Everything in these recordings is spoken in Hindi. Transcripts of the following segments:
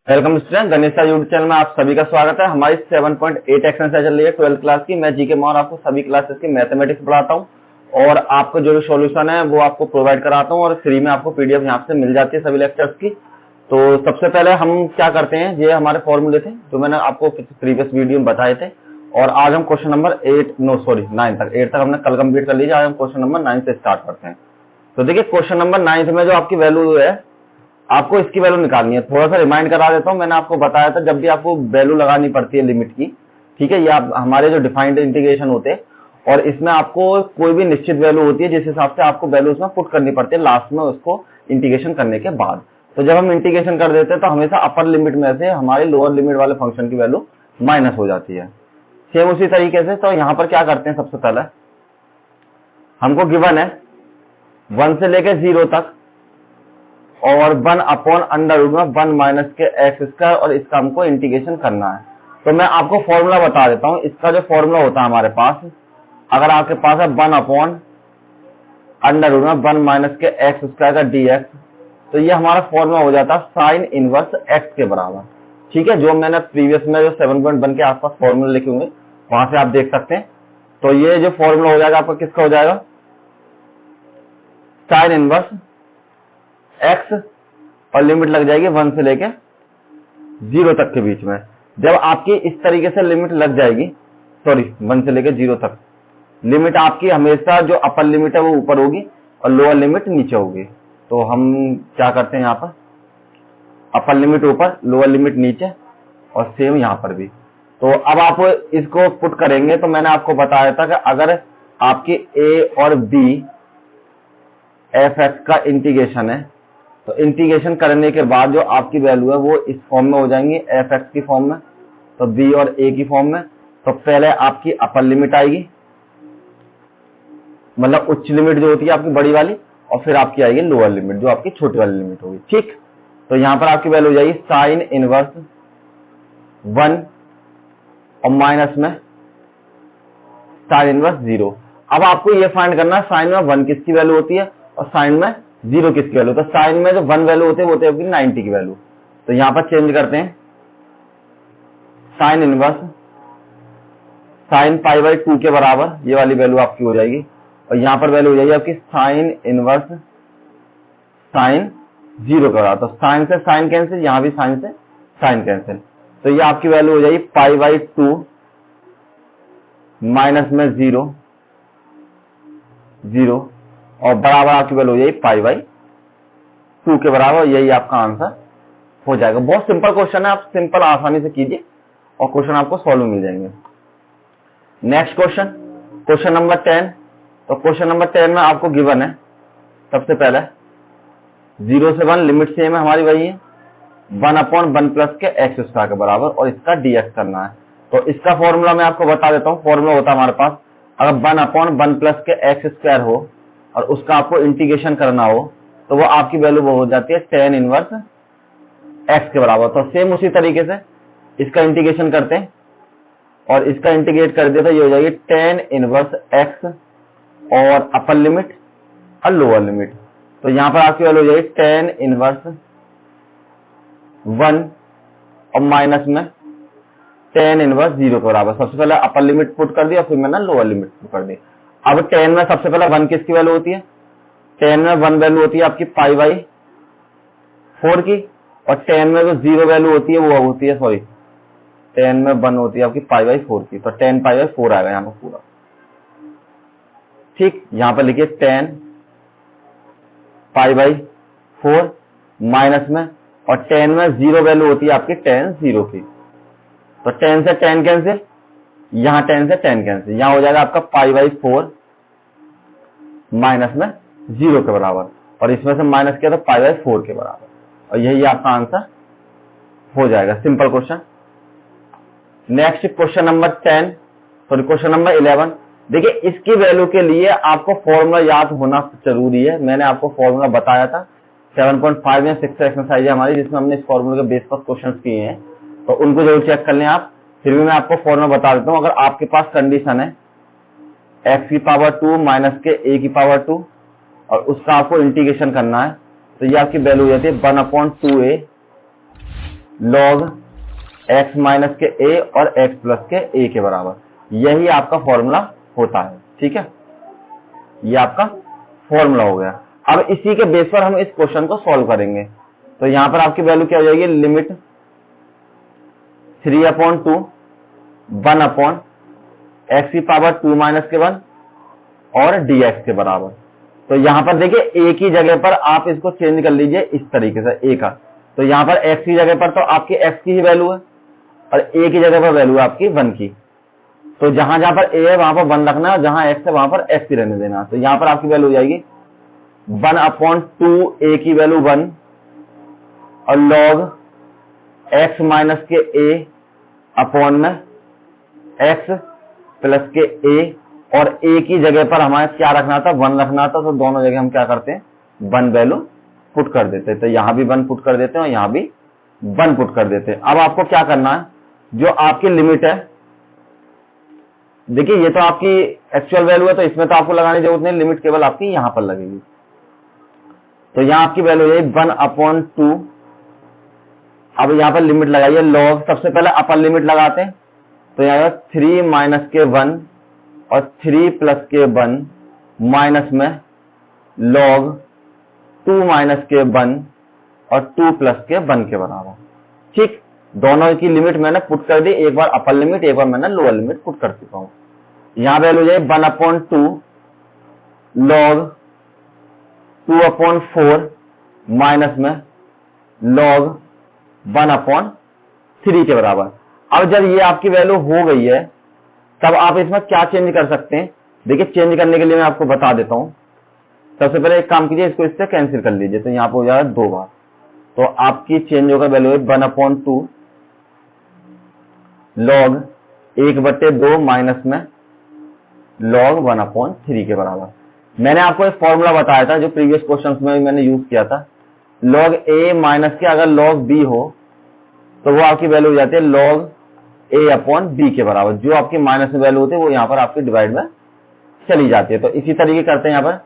Welcome student, Ganesh sir YouTube channel में आप सभी का स्वागत है। हमारी 7.8 एक्सरसाइज चल रही है 12th क्लास की। मैं जीके मौर्य आपको सभी क्लासेस की मैथमेटिक्स पढ़ाता हूं और आपको जो भी सॉल्यूशन है वो आपको प्रोवाइड कराता हूं और फ्री में आपको पीडीएफ यहाँ से मिल जाती है सभी लेक्चर्स की। तो सबसे पहले हम क्या करते हैं, ये हमारे फॉर्मूले थे जो मैंने आपको प्रीवियस वीडियो में बताए थे और आज हम क्वेश्चन नंबर 9 तक हमने कल कंप्लीट कर लीजिए। आज हम क्वेश्चन नंबर 9 से स्टार्ट करते हैं। तो देखिए क्वेश्चन नंबर 9 में जो आपकी वैल्यू है, आपको इसकी वैल्यू निकालनी है। थोड़ा सा रिमाइंड करा देता हूं, मैंने आपको बताया था जब भी आपको वैल्यू लगानी पड़ती है लिमिट की, ठीक है, ये आप हमारे जो डिफाइंड इंटीग्रेशन होते हैं और इसमें आपको कोई भी निश्चित वैल्यू होती है जिस हिसाब से आपको वैल्यू उसमें पुट करनी पड़ती है लास्ट में उसको इंटीग्रेशन करने के बाद। तो जब हम इंटीग्रेशन कर देते हैं तो हमेशा अपर लिमिट में से हमारे लोअर लिमिट वाले फंक्शन की वैल्यू माइनस हो जाती है। सेम उसी तरीके से तो यहाँ पर क्या करते हैं, सबसे पहले हमको गिवन है 1 से लेकर 0 तक और 1 अपॉन अंडर रूट में 1 माइनस के एक्स स्क्वायर और इसका हमको इंटीग्रेशन करना है। तो मैं आपको फॉर्मूला बता देता हूं। इसका जो फॉर्मूला होता है हमारे पास, अगर आपके पास है 1 अपॉन अंडर रूट में 1 माइनस के एक्स स्क्वायर का डीएक्स, तो ये हमारा फॉर्मूला हो जाता है साइन इनवर्स एक्स के बराबर। ठीक है, जो मैंने प्रीवियस में जो 7.1 के आसपास फॉर्मूला लिखे होंगे वहां से आप देख सकते हैं। तो ये जो फॉर्मूला हो जाएगा आपका किसका हो जाएगा, साइन इनवर्स एक्स और लिमिट लग जाएगी 1 से लेके 0 तक के बीच में। जब आपकी इस तरीके से लिमिट लग जाएगी, 1 से लेके 0 तक लिमिट आपकी हमेशा जो अपर लिमिट है वो ऊपर होगी और लोअर लिमिट नीचे होगी। तो हम क्या करते हैं, यहाँ पर अपर लिमिट ऊपर लोअर लिमिट नीचे और सेम यहाँ पर भी। तो अब आप इसको पुट करेंगे तो मैंने आपको बताया था कि अगर आपकी ए और बी एफ एक्स का इंटीग्रेशन है तो इंटीग्रेशन करने के बाद जो आपकी वैल्यू है वो इस फॉर्म में हो जाएंगी, एफ एक्स की फॉर्म में, तो बी और ए की फॉर्म में। तो पहले आपकी अपर लिमिट आएगी, मतलब उच्च लिमिट जो होती है आपकी बड़ी वाली, और फिर आपकी आएगी लोअर लिमिट जो आपकी छोटी वाली लिमिट होगी। ठीक, तो यहां पर आपकी वैल्यू हो जाएगी साइन इनवर्स 1 और माइनस में साइन इनवर्स 0। अब आपको ये फाइंड करना है साइन में 1 किसकी वैल्यू होती है और साइन में 0 किसकी वैल्यू। तो साइन में जो 1 वैल्यू होती है वो होती है 90 की वैल्यू। तो यहां पर चेंज करते हैं, sine inverse sine pi by 2 के बराबर ये वाली वैल्यू आपकी हो जाएगी और यहां पर वैल्यू हो जाएगी आपकी साइन इनवर्स साइन 0 के बराबर। तो साइन से साइन कैंसिल, यहां भी साइन से साइन कैंसिल, तो ये आपकी वैल्यू हो जाएगी पाई बाई 2 माइनस में 0 और बराबर आपकी वैल्यू हो जाएगी पाई बाई 2 के बराबर। यही आपका आंसर हो जाएगा। बहुत सिंपल क्वेश्चन है, आप सिंपल आसानी से कीजिए और क्वेश्चन आपको सॉल्व मिल जाएंगे। Next question, question number 10। तो क्वेश्चन नंबर 10 में आपको गिवन है सबसे पहले 0 से 1 लिमिट सेम है हमारी, वही है 1 अपॉन 1 प्लस के एक्स स्क्वायर के बराबर और इसका डीएक्स करना है। तो इसका फॉर्मूला मैं आपको बता देता हूं। फॉर्मूला होता है हमारे पास, अगर 1 अपॉन 1 प्लस के एक्स स्क्वायर हो और उसका आपको इंटीग्रेशन करना हो तो वो आपकी वैल्यू वो हो जाती है tan इनवर्स एक्स के बराबर। तो सेम उसी तरीके से इसका इंटीग्रेशन करते हैं और इसका इंटीग्रेट कर दिया तो ये हो जाएगी tan इनवर्स एक्स और अपर लिमिट और लोअर लिमिट। तो यहां पर आपकी वैल्यू हो जाएगी tan इनवर्स 1 और माइनस में tan इनवर्स 0 के बराबर। सबसे पहले अपर लिमिट पुट कर दिया फिर मैंने लोअर लिमिट पुट कर दी। अब tan में सबसे पहले 1 किसकी वैल्यू होती है, tan में 1 वैल्यू होती है आपकी पाई बाई 4 की और tan में जो 0 वैल्यू होती है वो होती है tan में 1 होती है आपकी पाई बाई 4 की। तो tan पाई बाई 4 आएगा यहाँ पर पूरा। ठीक, यहां पर लिखिए tan पाई बाई 4 माइनस में, और tan में 0 वैल्यू होती है आपकी tan 0 की। तो tan से tan कैंसिल, यहां tan से tan कैंसिल, यहां हो जाएगा आपका पाई बाई 4 माइनस में 0 के बराबर और इसमें से माइनस किया तो पाई बाई 4 के बराबर और यही आपका आंसर हो जाएगा। Simple question. Next question number question number 11। देखिए इसकी वैल्यू के लिए आपको फॉर्मूला याद होना जरूरी है। मैंने आपको फॉर्मूला बताया था 7.5 में 6 एक्सरसाइज है हमारी जिसमें हमने इस फॉर्मूले के बेस पर क्वेश्चन किए हैं, तो उनको जरूर चेक कर लें आप। फिर भी मैं आपको फॉर्मूला बता देता हूं। अगर आपके पास कंडीशन है x की पावर 2 माइनस के a की पावर 2 और उसका आपको इंटीग्रेशन करना है तो ये आपकी वैल्यू हो जाती है 1/2a log x माइनस के a और x प्लस के a के बराबर। यही आपका फॉर्मूला होता है, ठीक है, ये आपका फॉर्मूला हो गया। अब इसी के बेस पर हम इस क्वेश्चन को सॉल्व करेंगे। तो यहां पर आपकी वैल्यू क्या हो जाएगी, लिमिट 3/2 1 x की पावर 2 माइनस के 1 और dx के बराबर। तो यहां पर देखिए a की जगह पर आप इसको चेंज कर लीजिए इस तरीके से a का। तो यहां पर x की जगह पर तो आपकी x की ही वैल्यू है और a की जगह पर वैल्यू है आपकी 1 की। तो जहां जहां पर a है वहां पर 1 रखना है, जहां x है वहां पर x ही रहने देना। तो यहां पर आपकी वैल्यू हो जाएगी 1/2 a की वैल्यू 1 और log x माइनस के a अपॉन में x प्लस के a, और a की जगह पर हमारे क्या रखना था, 1 रखना था। तो दोनों जगह हम क्या करते हैं, 1 वैल्यू पुट कर देते हैं। तो यहां भी 1 पुट कर देते हैं और यहां भी 1 पुट कर देते हैं। अब आपको क्या करना है, जो आपकी लिमिट है, देखिए ये तो आपकी एक्चुअल वैल्यू है तो इसमें तो आपको लगाने की जरूरत नहीं, लिमिट केवल आपकी यहां पर लगेगी। तो यहां आपकी वैल्यू है 1/2। अब यहां पर लिमिट लगाइए, लॉग सबसे पहले अपर लिमिट लगाते हैं। तो यहां 3 माइनस के 1 और 3 प्लस के 1 माइनस में log 2 माइनस के 1 और 2 प्लस के 1 के बराबर। ठीक, दोनों की लिमिट मैंने पुट कर दी, एक बार अपर लिमिट एक बार मैंने लोअर लिमिट पुट कर चुका हूं। यहां वैल्यू जाए 1/2 log 2/4 माइनस में log 1/3 के बराबर। अब जब ये आपकी वैल्यू हो गई है तब आप इसमें क्या चेंज कर सकते हैं। देखिए चेंज करने के लिए मैं आपको बता देता हूं। सबसे पहले एक काम कीजिए, इसको इससे कैंसिल कर लीजिए। तो यहां पर हो जाएगा 2 बार। तो आपकी चेंज होगा वैल्यू 1/2 log 1/2 माइनस में log 1/3 के बराबर। मैंने आपको एक फॉर्मूला बताया था जो प्रीवियस क्वेश्चंस में भी मैंने यूज किया था। log a माइनस के अगर log b हो तो वो आपकी वैल्यू हो जाती है log a/b के बराबर। जो आपकी माइनस में वैल्यू होती है वो यहाँ पर आपकी डिवाइड में चली जाती है। तो इसी तरीके करते हैं यहाँ पर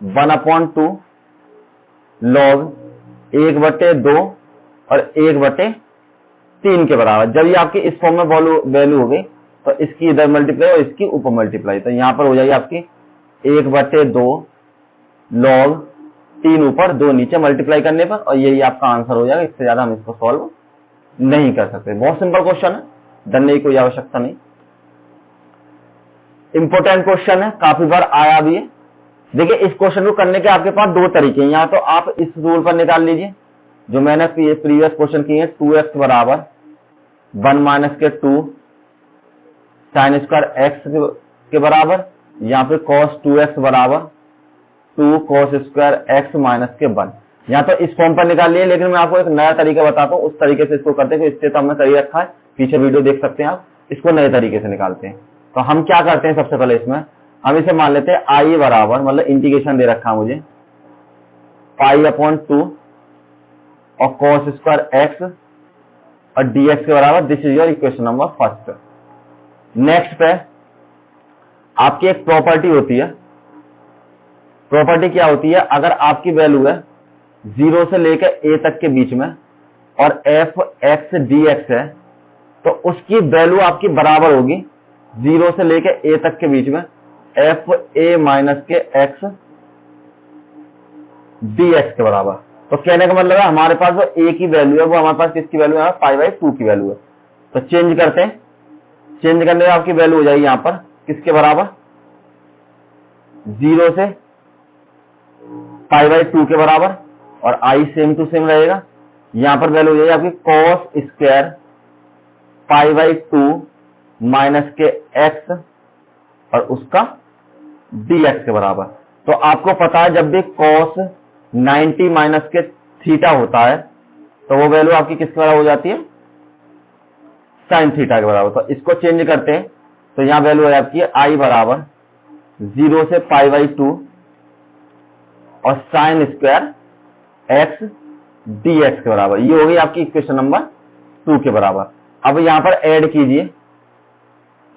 1/2 log 1/2 और 1/3 के बराबर। जब ये आपकी इस फॉर्म में वैल्यू हो गई तो इसकी इधर मल्टीप्लाई और इसकी ऊपर मल्टीप्लाई। तो यहाँ पर हो जाएगी आपकी 1/2 log 3 ऊपर 2 नीचे मल्टीप्लाई करने पर, और यही आपका आंसर हो जाएगा। इससे ज्यादा हम इसको सॉल्व नहीं कर सकते। बहुत सिंपल क्वेश्चन है, डरने की कोई आवश्यकता नहीं। इंपॉर्टेंट क्वेश्चन है, काफी बार आया भी है। देखिए इस क्वेश्चन को करने के आपके पास 2 तरीके हैं। या तो आप इस रूल पर निकाल लीजिए जो मैंने प्रीवियस क्वेश्चन किए हैं, 2x बराबर 1 माइनस के 2 साइन स्क्वायर x के बराबर, या फिर cos 2x बराबर 2 cos स्क्वायर x माइनस के 1। या तो इस फॉर्म पर निकाल लिए, लेकिन मैं आपको एक नया तरीका बताता हूं, उस तरीके से इसको करते हैं। इससे तो हमने सही रखा है, पीछे वीडियो देख सकते हैं आप। इसको नए तरीके से निकालते हैं। तो हम क्या करते हैं, सबसे पहले इसमें हम इसे मान लेते हैं i बराबर, मतलब इंटीग्रेशन दे रखा है मुझे, π/2 और cos स्क्वायर x और dx के बराबर। This is your equation number first. Next पे आपकी एक प्रॉपर्टी होती है। प्रॉपर्टी क्या होती है, अगर आपकी वैल्यू है 0 से लेकर a तक के बीच में और f x dx है तो उसकी वैल्यू आपकी बराबर होगी 0 से लेकर a तक के बीच में f a माइनस के x dx के बराबर। तो कहने का मतलब है हमारे पास वो a की वैल्यू है, वो हमारे पास किसकी वैल्यू है, π/2 की वैल्यू है। तो चेंज करते हैं, चेंज करने में आपकी वैल्यू हो जाएगी यहां पर किसके बराबर, 0 से π/2 के बराबर, और i सेम टू सेम रहेगा। यहां पर वैल्यू हो जाएगी आपकी cos स्क्वायर π/2 माइनस के x और उसका dx के बराबर। तो आपको पता है जब भी cos 90 माइनस के थीटा होता है तो वो वैल्यू आपकी किसके बराबर हो जाती है, साइन थीटा के बराबर। तो इसको चेंज करते हैं तो यहां वैल्यू है आपकी i बराबर 0 से π/2 और साइन स्क्वायर x dx के बराबर। ये होगी आपकी इक्वेशन नंबर 2 के बराबर। अब यहां पर ऐड कीजिए,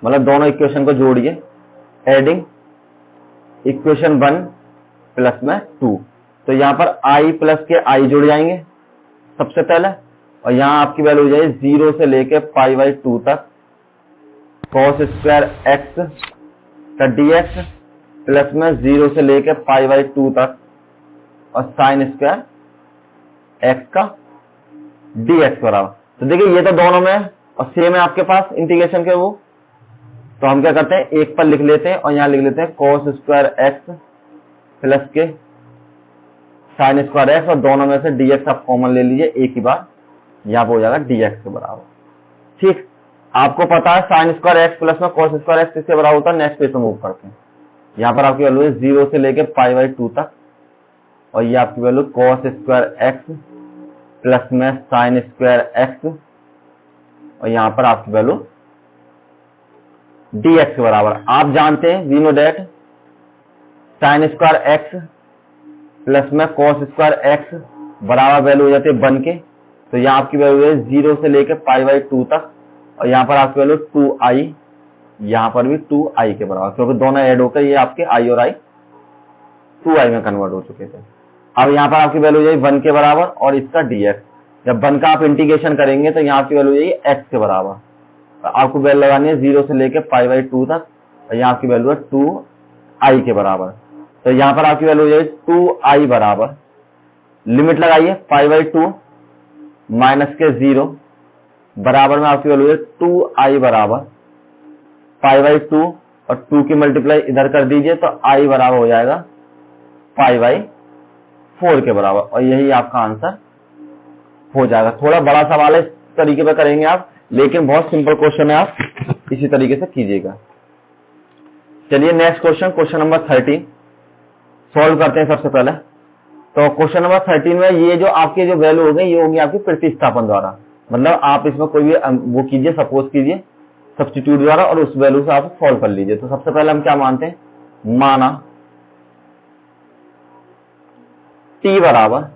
मतलब दोनों इक्वेशन को जोड़िए, एडिंग इक्वेशन 1 प्लस में 2। तो यहां पर i प्लस के i जुड़ जाएंगे सबसे पहले, और यहाँ आपकी वैल्यू हो जाएगी 0 से लेके π/2 तक cos स्क्वायर एक्स का dx प्लस में 0 से लेके π/2 तक और साइन स्क्वायर एक्स का dx बराबर। तो देखिए ये तो दोनों में और सेम है आपके पास इंटीग्रेशन के वो, तो हम क्या करते हैं एक पर लिख लेते हैं और यहाँ लिख लेते हैं cos स्क्वायर एक्स प्लस के साइन स्क्वायर एक्स और दोनों में से dx आप कॉमन ले लीजिए एक ही बार, यहाँ पर हो जाएगा dx के बराबर। ठीक, आपको पता है साइन स्क्वायर एक्स प्लस में cos स्क्वायर एक्स किसके बराबर होता है, नेक्स्ट पेज पे मूव करते हैं। यहाँ पर आपकी वैल्यू है 0 से लेके π/2 तक और ये आपकी value cos square x plus में साइन स्क्वायर एक्स और यहाँ पर आपकी वैल्यू dx के बराबर। आप जानते हैं we know that sine square x plus में cos स्क्वायर एक्स बराबर वैल्यू हो जाती है 1 के, तो यहाँ आपकी वैल्यू है 0 से लेके π/2 तक और यहाँ पर आपकी वैल्यू 2i, यहाँ पर भी 2i के बराबर, क्योंकि दोनों ऐड होकर ये आपके i और i 2i में कन्वर्ट हो चुके थे। अब यहाँ पर आपकी वैल्यू हो जाएगी 1 के बराबर और इसका dx, जब 1 का आप इंटीग्रेशन करेंगे तो यहाँ आपकी वैल्यू हो जाएगी x के बराबर। तो आपको वैल्यू लगानी है 0 से लेके π/2 तक और यहाँ आपकी वैल्यू है 2i के बराबर। तो यहाँ पर आपकी वैल्यू हो जाएगी 2i बराबर, लिमिट लगाइए π/2 माइनस के 0 बराबर में आपकी वैल्यू है 2i बराबर π/2 और 2 की मल्टीप्लाई इधर कर दीजिए तो i बराबर हो जाएगा π/4 के बराबर और यही आपका आंसर हो जाएगा। थोड़ा बड़ा सवाल है, इस तरीके पे करेंगे आप, लेकिन बहुत सिंपल क्वेश्चन है, आप इसी तरीके से कीजिएगा। चलिए next question, question number 13 solve करते हैं। सबसे पहले तो क्वेश्चन नंबर 13 में ये जो आपकी जो वैल्यू हो गई ये होगी आपकी प्रतिस्थापन द्वारा, मतलब आप इसमें कोई भी वो कीजिए, सपोज कीजिए सब्स्टिट्यूट द्वारा और उस वैल्यू से आप सॉल्व कर लीजिए। तो सबसे पहले हम क्या मानते हैं, माना t बराबर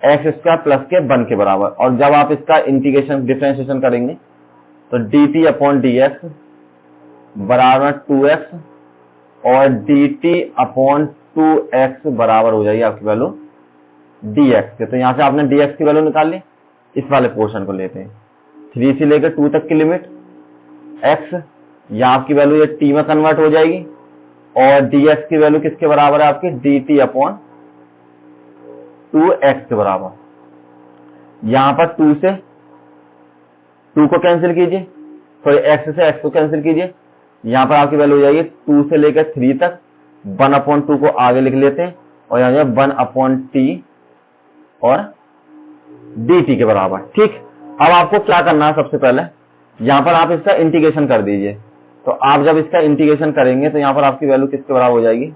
एक्स स्क्वायर प्लस के 1 के बराबर और जब आप इसका इंटीग्रेशन डिफरेंशिएशन करेंगे तो dt अपॉन dx बराबर 2x और dt अपॉन 2x बराबर हो जाएगी आपकी वैल्यू dx के। तो यहां से आपने dx की वैल्यू निकाल ली, इस वाले पोर्शन को लेते हैं 3 से लेकर 2 तक की लिमिट x, यहाँ आपकी वैल्यू ये t में कन्वर्ट हो जाएगी और dx की वैल्यू किसके बराबर है आपकी dt अपॉन 2x के बराबर। यहां पर 2 से 2 को कैंसिल कीजिए, तो x से x को कैंसिल कीजिए, यहां पर आपकी वैल्यू हो जाएगी 2 से लेकर 3 तक 1/2 को आगे लिख लेते हैं और यहाँ 1/t और dt के बराबर। ठीक, अब आपको क्या करना है, सबसे पहले यहां पर आप इसका इंटीग्रेशन कर दीजिए। तो आप जब इसका इंटीग्रेशन करेंगे तो यहां पर आपकी वैल्यू किसके बराबर हो जाएगी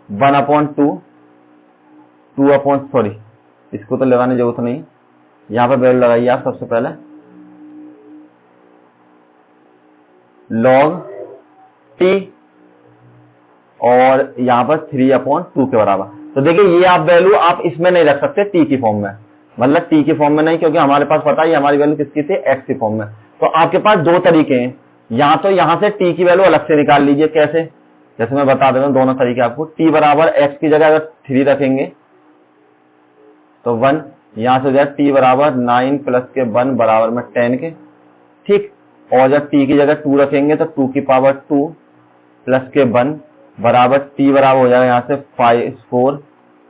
1/2 इसको तो लगाने की जरूरत नहीं, यहां पर वैल्यू लगाइए आप सबसे पहले log t और यहां पर 3/2 के बराबर। तो देखिए ये आप वैल्यू आप इसमें नहीं रख सकते t की फॉर्म में, मतलब t की फॉर्म में नहीं, क्योंकि हमारे पास पता है हमारी वैल्यू किसकी थी x की फॉर्म में। तो आपके पास दो तरीके हैं, या तो यहां से t की वैल्यू अलग से निकाल लीजिए। कैसे, जैसे मैं बता देता हूं दोनों तरीके आपको। t बराबर x की जगह अगर 3 रखेंगे तो 1, यहां से जाए t बराबर 9 प्लस के 1 बराबर में 10 के। ठीक, और जब t की जगह 2 रखेंगे तो 2 की पावर 2 प्लस के 1 बराबर t बराबर हो जाएगा यहाँ से 4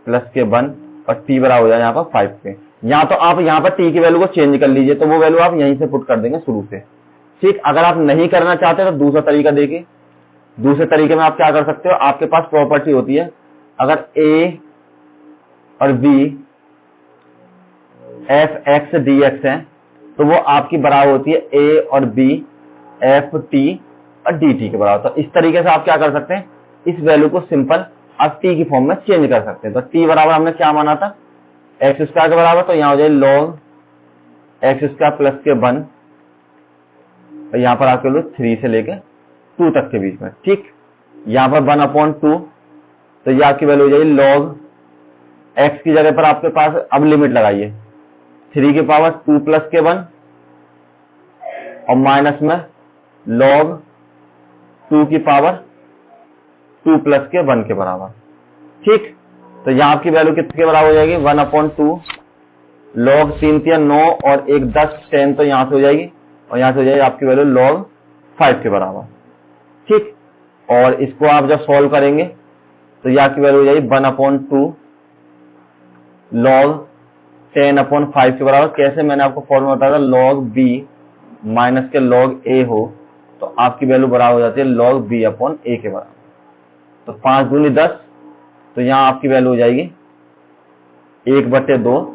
प्लस के 1 और t बराबर हो जाएगा यहाँ पर 5 के। यहाँ तो आप यहाँ पर t की वैल्यू को चेंज कर लीजिए, तो वो वैल्यू आप यहीं से पुट कर देंगे शुरू से। ठीक, अगर आप नहीं करना चाहते तो दूसरा तरीका देखिए। दूसरे तरीके में आप क्या कर सकते हो, आपके पास प्रॉपर्टी होती है, अगर a और b f x dx है तो वो आपकी बराबर होती है a और b f t और dt के बराबर। तो इस तरीके से आप क्या कर सकते हैं, इस वैल्यू को सिंपल आप t की फॉर्म में चेंज कर सकते हैं। तो t बराबर हमने क्या माना था एक्स स्क्वायर के बराबर, तो यहाँ हो जाए log एक्स स्क्वायर प्लस के 1 और यहाँ पर आपके लोग 3 से लेके 2 तक के बीच में। ठीक, यहाँ पर 1/2, तो ये आपकी वैल्यू हो जाएगी log x की जगह पर आपके पास अब लिमिट लगाइए 3 की पावर 2 प्लस के 1 और माइनस में log 2 की पावर 2 प्लस के 1 के बराबर। ठीक, तो यहाँ आपकी वैल्यू कितने के बराबर हो जाएगी 1/2 log 3 3 9 और 1 10 10 तो यहां से हो जाएगी और यहां से हो जाएगी आपकी वैल्यू log 5 के बराबर। ठीक, और इसको आप जब सॉल्व करेंगे तो यह आपकी वैल्यू हो जाएगी 1/2 log 10/5 के बराबर। कैसे, मैंने आपको फॉर्मूला बताया था, log b माइनस के log a हो तो आपकी वैल्यू बराबर हो जाती है log b/a के बराबर। तो 5 दूनी 10, तो यहां आपकी वैल्यू हो जाएगी 1/2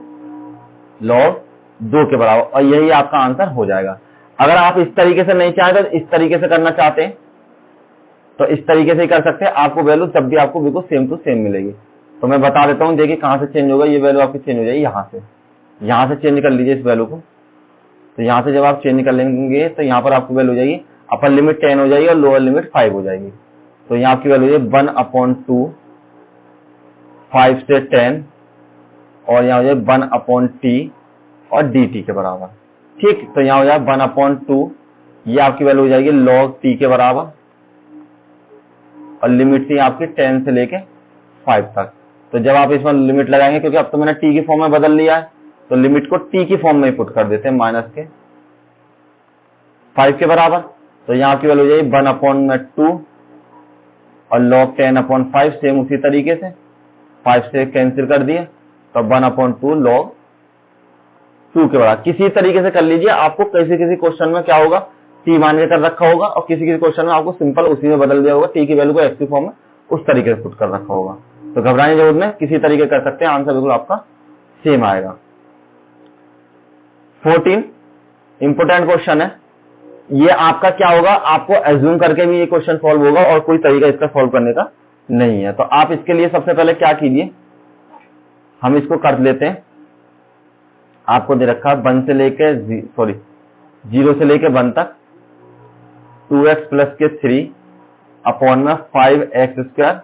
log 2 के बराबर, और यही आपका आंसर हो जाएगा। अगर आप इस तरीके से नहीं चाहते तो इस तरीके से करना चाहते हैं तो इस तरीके से ही कर सकते हैं, आपको वैल्यू तब भी आपको बिल्कुल सेम टू सेम मिलेगी। तो मैं बता देता हूं, देखिए कहां से चेंज होगा, ये वैल्यू आपकी चेंज हो जाएगी यहां से चेंज कर लीजिए इस वैल्यू को। तो यहां से जब आप चेंज कर लेंगे तो यहां पर आपकी वैल्यू हो जाएगी, अपर लिमिट 10 हो जाएगी और लोअर लिमिट 5 हो जाएगी। तो यहां आपकी वैल्यू हो जाएगी 1/2 5 से 10 और यहां हो जाएगी 1/t और dt के बराबर। ठीक, तो यहां हो जाएगा 1/2, ये आपकी वैल्यू हो जाएगी log t के बराबर और लिमिट थी आपकी 10 से लेके 5 तक। तो जब आप इसमें लिमिट लगाएंगे, क्योंकि अब तो मैंने t की फॉर्म में बदल लिया है, तो लिमिट को t की फॉर्म में ही पुट कर देते हैं -5 के बराबर। तो यहां आपकी वैल्यू हो जाएगी 1/2 और log 10/5 सेम उसी तरीके से 5 से कैंसिल कर दिए तो 1/2 log 2 के बराबर। किसी तरीके से कर लीजिए, आपको किसी क्वेश्चन में क्या होगा, t मान के कर रखा होगा और किसी क्वेश्चन में आपको सिंपल उसी में बदल दिया होगा, t की वैल्यू को x की फॉर्म में उस तरीके से पुट कर रखा होगा। तो घबराने की जरूरत नहीं, किसी तरीके कर सकते हैं, आंसर बिल्कुल आपका सेम आएगा। 14 इंपोर्टेंट क्वेश्चन है, ये आपका क्या होगा, आपको एज्यूम करके भी ये क्वेश्चन सॉल्व होगा और कोई तरीका इसका सॉल्व करने का नहीं है। तो आप इसके लिए सबसे पहले क्या कीजिए, हम इसको कर लेते हैं। आपको दे रखा 0 से लेके 1 तक 2x प्लस के 3 अपॉन में 5x²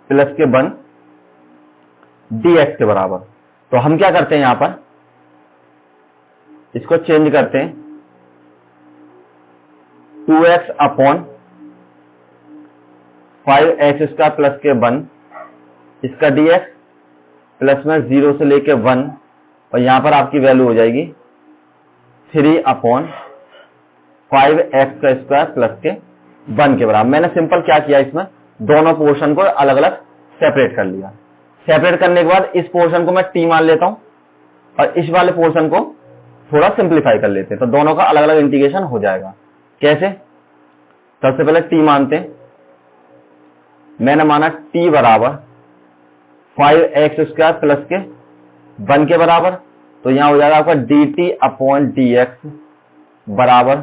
प्लस के 1 dx के बराबर। तो हम क्या करते हैं, यहां पर इसको चेंज करते हैं, 2x अपॉन 5x² प्लस के 1 इसका dx प्लस में 0 से लेके 1 और यहां पर आपकी वैल्यू हो जाएगी 3 अपॉन 5x² प्लस के 1 के बराबर। मैंने सिंपल क्या किया, इसमें दोनों पोर्शन को अलग अलग सेपरेट कर लिया। सेपरेट करने के बाद इस पोर्शन को मैं t मान लेता हूं और इस वाले पोर्शन को थोड़ा सिंप्लीफाई कर लेते हैं, तो दोनों का अलग अलग इंटीग्रेशन हो जाएगा। कैसे, सबसे पहले t मानते हैं, मैंने माना t बराबर 5x² प्लस के 1 के बराबर। तो यहां हो जाएगा आपका dt अपॉन dx बराबर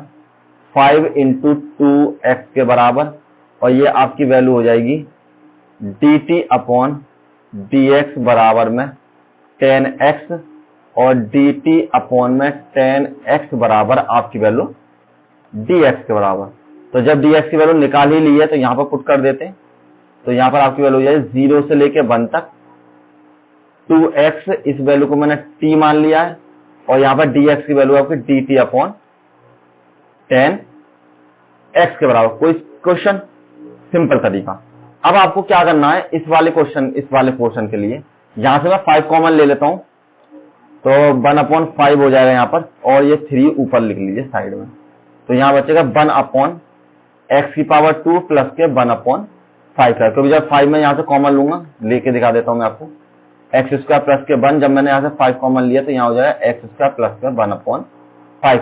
5 इंटू 2x के बराबर और ये आपकी वैल्यू हो जाएगी dt अपॉन dx बराबर में 10x और dt अपॉन में 10x बराबर आपकी वैल्यू dx के बराबर। तो जब dx की वैल्यू निकाल ही ली है तो यहां पर पुट कर देते हैं। तो यहां पर आपकी वैल्यू हो जाएगी 0 से लेके 1 तक 2x, इस वैल्यू को मैंने t मान लिया है और यहां पर dx की वैल्यू आपकी dt अपॉन 10x के बराबर। कोई क्वेश्चन, सिंपल तरीका। अब आपको क्या करना है, इस वाले पोर्शन के लिए यहां से मैं 5 कॉमन ले लेता हूं तो 1/5 हो जाएगा यहां पर और ये 3 ऊपर लिख लीजिए साइड में। तो यहां बचेगा 1/x² प्लस के 1/5 का, क्योंकि जब 5 में यहां से कॉमन लूंगा, लेके दिखा देता हूं मैं आपको, x² प्लस के 1, जब मैंने यहां से 5 कॉमन लिया तो यहां हो जाएगा x² प्लस के 1/5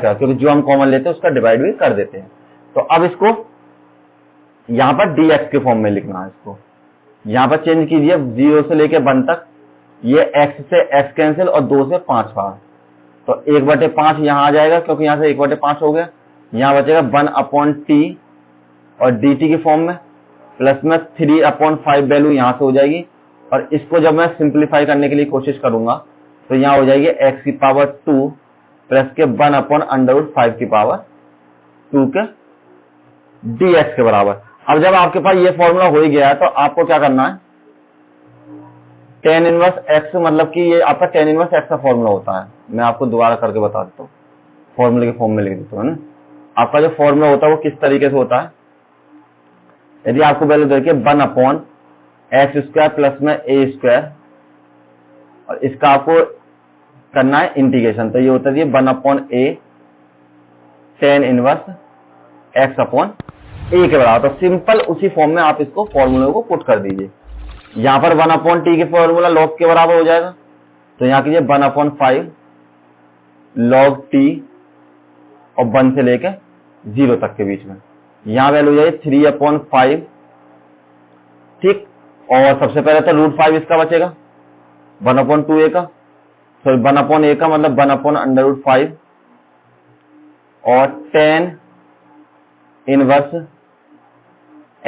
का, क्योंकि जो हम कॉमन लेते हैं उसका डिवाइड भी कर देते हैं। तो अब इसको यहां पर dx के फॉर्म में लिखना है, इसको यहां पर चेंज कीजिए 0 से लेके 1 तक, ये x से x कैंसिल और 2 से 5 बार, तो 1/5 यहां आ जाएगा क्योंकि यहां से 1/5 हो गया। यहां बचेगा 1/t और dt की फॉर्म में प्लस में 3/5 वैल्यू यहां से हो जाएगी और इसको जब मैं सिंप्लीफाई करने के लिए कोशिश करूंगा तो यहां हो जाएगी x² प्लस के 1/√5 की पावर 2 के dx के बराबर। अब जब आपके पास ये फॉर्मूला हो ही गया है तो आपको क्या करना है, tan इनवर्स x, मतलब कि ये आपका tan इनवर्स x का फॉर्मूला होता है। मैं आपको दोबारा करके बता देता हूँ, फॉर्मूले के फॉर्म में लिख देता हूँ ना। आपका जो फॉर्मूला होता है वो किस तरीके से होता है, यदि आपको वैल्यू देखिए 1/x² प्लस में a² और इसका आपको करना है इंटीग्रेशन, तो ये होता है 1/a tan inverse x upon a के बराबर। तो सिंपल उसी फॉर्म में आप इसको फॉर्मूले को पुट कर दीजिए। यहां पर 1/t के फॉर्मूला log के बराबर हो जाएगा, तो यहां कीजिए 1/5 log t और 1 से लेके 0 तक के बीच में। यहां वैल्यू हो जाएगी 3/5, ठीक। और सबसे पहले तो √5 इसका बचेगा 1/2a का, सॉरी 1/a का मतलब 1/√5 और tan इनवर्स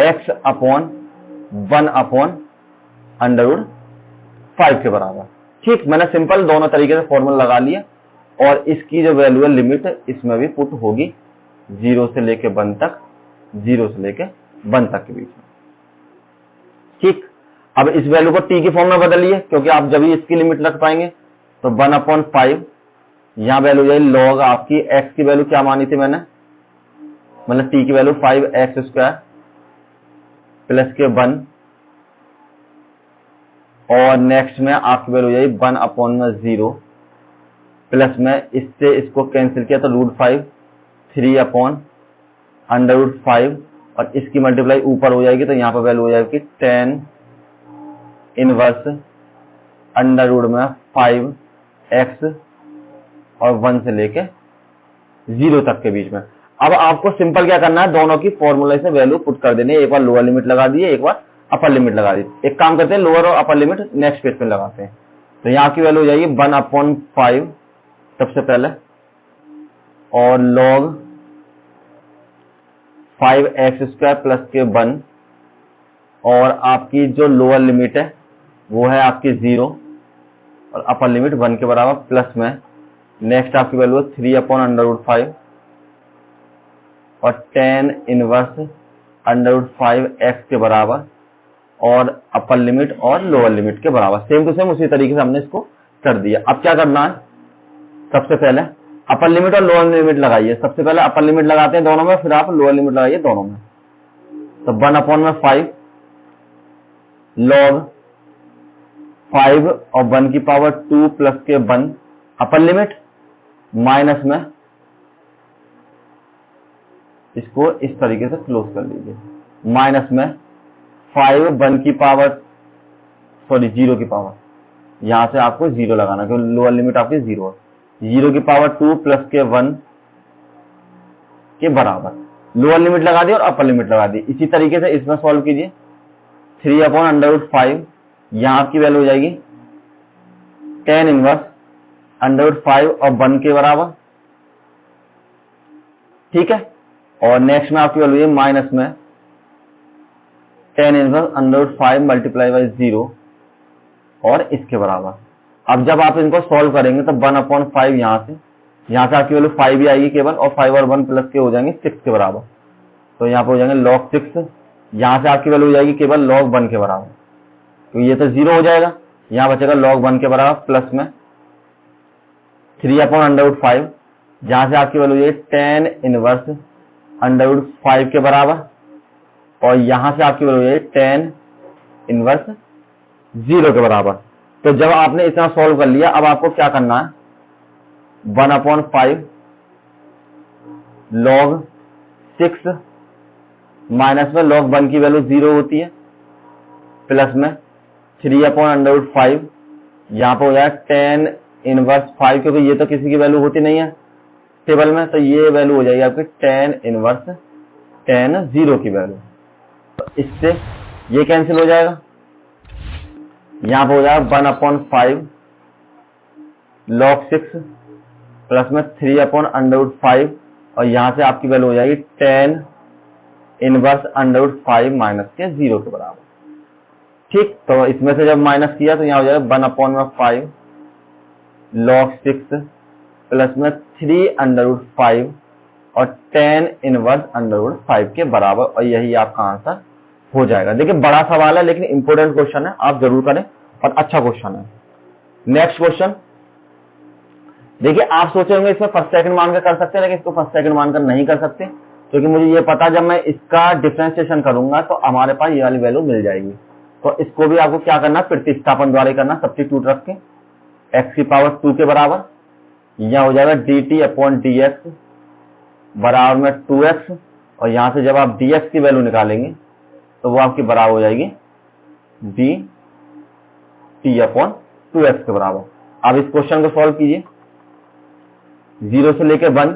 x अपॉन 1/√5 के बराबर, ठीक। मैंने सिंपल दोनों तरीके से फॉर्मूला लगा लिया और इसकी जो वैल्यू है लिमिट इसमें भी पुट होगी 0 से लेके 1 तक, 0 से लेके 1 तक के बीच में, ठीक। अब इस वैल्यू को t की फॉर्म में बदलिए, क्योंकि आप जब भी इसकी लिमिट रख पाएंगे। तो 1/5 यहां वैल्यू जाएगी log आपकी x की वैल्यू क्या मानी थी मैंने, मतलब t की वैल्यू 5x² प्लस के 1, और नेक्स्ट में आपकी वैल्यू हो जाएगी 1/0 प्लस में इससे इसको कैंसिल किया तो √5 3/√5 और इसकी मल्टीप्लाई ऊपर हो जाएगी, तो यहां पर वैल्यू हो जाएगी tan इनवर्स √5x और 1 से लेके 0 तक के बीच में। अब आपको सिंपल क्या करना है, दोनों की फॉर्मूले से वैल्यू पुट कर देनी है। एक बार लोअर लिमिट लगा दिए, एक बार अपर लिमिट लगा दी। एक काम करते हैं, लोअर और अपर लिमिट नेक्स्ट पेज पे लगाते हैं। तो यहाँ की वैल्यू हो जाएगी 1/5 सबसे पहले, और log 5x² प्लस के 1, और आपकी जो लोअर लिमिट है वो है आपकी 0 और अपर लिमिट 1 के बराबर, प्लस में नेक्स्ट आपकी वैल्यू है 3/√5 और tan इनवर्स √5x के बराबर, और अपर लिमिट और लोअर लिमिट के बराबर। सेम टू सेम उसी तरीके से हमने इसको कर दिया। अब क्या करना है, सबसे पहले अपर लिमिट और लोअर लिमिट लगाइए। सबसे पहले अपर लिमिट लगाते हैं दोनों में, फिर आप लोअर लिमिट लगाइए दोनों में। तो 1/5 log 5 और 1 की पावर 2 प्लस के 1 अपर लिमिट, माइनस में इसको इस तरीके से क्लोज कर लीजिए, माइनस में 5 1 की पावर, सॉरी 0 की पावर, यहां से आपको 0 लगाना क्योंकि लोअर लिमिट आपकी 0 है, 0 की पावर 2 प्लस के 1 के बराबर। लोअर लिमिट लगा दी और अपर लिमिट लगा दी। इसी तरीके से इसमें सॉल्व कीजिए। 3/√5 यहां आपकी वैल्यू हो जाएगी tan इनवर्स √5 और 1 के बराबर, ठीक है। और नेक्स्ट में आपकी वैल्यू है माइनस में tan इनवर्स √5 मल्टीप्लाई बाई 0 और इसके बराबर। अब जब आप इनको सॉल्व करेंगे तो 1/5 यहां से आपकी वैल्यू 5 ही आएगी केवल, और 5 और 1 प्लस के हो जाएंगे 6 के बराबर। तो यहाँ पे हो जाएंगे log 6, यहां से आपकी वैल्यू हो जाएगी केवल log 1 के बराबर, तो ये तो 0 हो जाएगा। यहां बचेगा log 1 के बराबर, प्लस में 3/√5, जहां से आपकी वैल्यू है tan इनवर्स √5 के बराबर, और यहां से आपकी वैल्यू है tan इनवर्स 0 के बराबर। तो जब आपने इतना सॉल्व कर लिया, अब आपको क्या करना है, 1/5 log 6 माइनस में log 1 की वैल्यू 0 होती है, प्लस में 3/√5, यहां पर हो जाए tan इनवर्स 5, क्योंकि ये तो किसी की वैल्यू होती नहीं है टेबल में, तो ये वैल्यू हो जाएगी आपकी tan इनवर्स tan 0 की वैल्यू। तो इससे ये कैंसिल हो जाएगा, यहां पर हो जाएगा 1/5 log 6 प्लस में 3/√5, और यहां से आपकी वैल्यू हो जाएगी tan इनवर्स √5 माइनस के 0 के बराबर, ठीक। तो इसमें से जब माइनस किया तो यहां हो जाएगा 1/5 log 6 प्लस में 3/5 और tan इनवर्स √5 के बराबर, और यही आपका आंसर हो जाएगा। देखिए बड़ा सवाल है लेकिन इंपॉर्टेंट क्वेश्चन है, आप जरूर करें और अच्छा क्वेश्चन है। नेक्स्ट क्वेश्चन देखिए, आप सोचे होंगे इसमें फर्स्ट सेकंड मानकर कर सकते हैं, लेकिन इसको फर्स्ट सेकंड मानकर नहीं कर सकते, क्योंकि मुझे ये पता जब मैं इसका डिफरेंशिएशन करूंगा तो हमारे पास ये वाली वैल्यू मिल जाएगी। तो इसको भी आपको क्या करना है, प्रतिस्थापन द्वारा करना, सब्स्टिट्यूट रख के x की पावर 2 के बराबर, यहाँ हो जाएगा dt अपॉन dx बराबर में 2x, और यहां से जब आप dx की वैल्यू निकालेंगे तो वो आपकी बराबर हो जाएगी dt अपॉन 2x के बराबर। अब इस क्वेश्चन को सॉल्व कीजिए, 0 से लेकर 1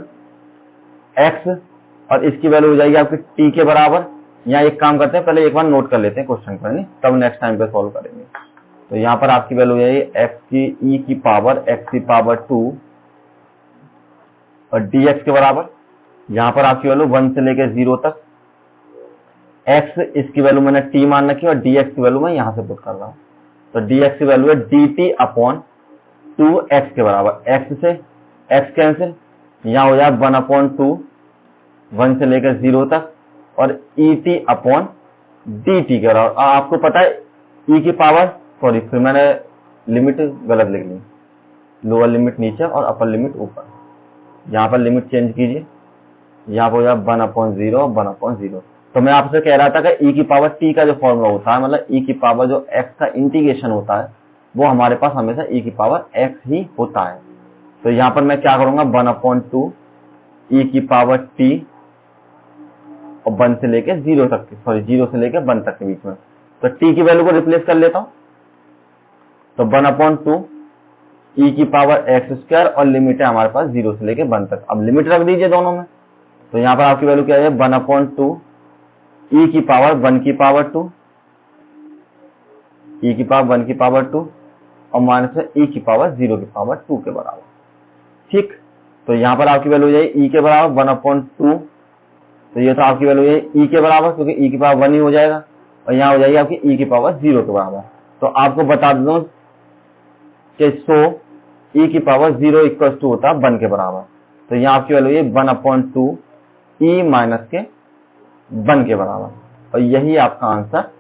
x, और इसकी वैल्यू हो जाएगी आपकी t के बराबर। यहाँ एक काम करते हैं, पहले एक बार नोट कर लेते हैं क्वेश्चन पर, तब नेक्स्ट टाइम पे सॉल्व करेंगे। तो यहाँ पर आपकी वैल्यू हो जाएगी x की e की पावर x की पावर 2 और dx के बराबर। यहाँ पर आपकी वैल्यू 1 से लेकर 0 तक, x इसकी वैल्यू मैंने t मान रखी और dx की वैल्यू मैं यहाँ से पुट कर रहा हूँ। तो dx की वैल्यू है dt अपॉन 2x के बराबर, x से x कैंसिल, यहाँ हो जाए 1 अपॉन 2, 1 से लेकर 0 तक, और et अपॉन dt के बराबर। आपको पता है e की पावर, सॉरी फिर मैंने लिमिट गलत लिख ली, लोअर लिमिट नीचे और अपर लिमिट ऊपर। यहाँ पर लिमिट चेंज कीजिए, यहाँ पर हो जाए 1 अपॉन 0 और 1 अपॉन 0। तो मैं आपसे कह रहा था कि e की पावर t का जो फॉर्मूला होता है, मतलब e की पावर जो x का इंटीग्रेशन होता है, वो हमारे पास हमेशा e की पावर x ही होता है। तो यहाँ पर मैं क्या करूंगा, 1 अपॉन 2 e की पावर t और 1 से लेके 0 तक, सॉरी 0 से लेके 1 तक के बीच में। तो t की वैल्यू को रिप्लेस कर लेता हूं, तो 1 अपॉन 2 e की पावर x स्क्वायर, और लिमिट है हमारे पास 0 से लेके 1 तक। अब लिमिट रख दीजिए दोनों में, तो यहाँ पर आपकी वैल्यू क्या है, 1 अपॉन 2 e की पावर 1 की पावर 2, e की पावर 1 की पावर 2 और माइनस में e की पावर 0 की पावर 2 के बराबर। ठीक, तो यहाँ पर आपकी वैल्यू हो जाएगी e के बराबर 1 अपॉन 2, तो ये तो आपकी वैल्यू है e के बराबर, क्योंकि e की पावर 1 ही हो जाएगा, और यहाँ हो जाएगी आपकी e की पावर 0 के बराबर। तो आपको बता दूं कि e की पावर 0 इक्वल टू होता है 1 के बराबर। तो यहाँ आपकी वैल्यू है 1 अपॉन 2 e माइनस के 1 के बराबर, और यही आपका आंसर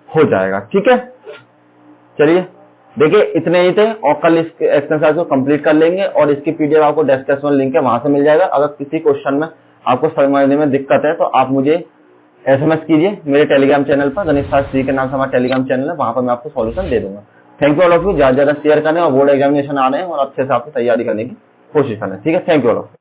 हो जाएगा। ठीक है, चलिए देखिए इतने ही थे, और कल इस एक्सरसाइज को कंप्लीट कर लेंगे, और इसकी पीडीएफ आपको डिस्क्रिप्शन लिंक है, वहां से मिल जाएगा। अगर किसी क्वेश्चन में आपको समझने में दिक्कत है तो आप मुझे एसएमएस कीजिए मेरे टेलीग्राम चैनल पर, गणेश शास्त्री के नाम से हमारा टेलीग्राम चैनल है, वहां पर मैं आपको सॉल्यूशन दे दूंगा। Thank you all of you, ज्यादा शेयर करें, और बोर्ड एग्जामिनेशन आ रहे हैं और अच्छे से आपको तैयारी करने की कोशिश करें। ठीक है, thank you all of you.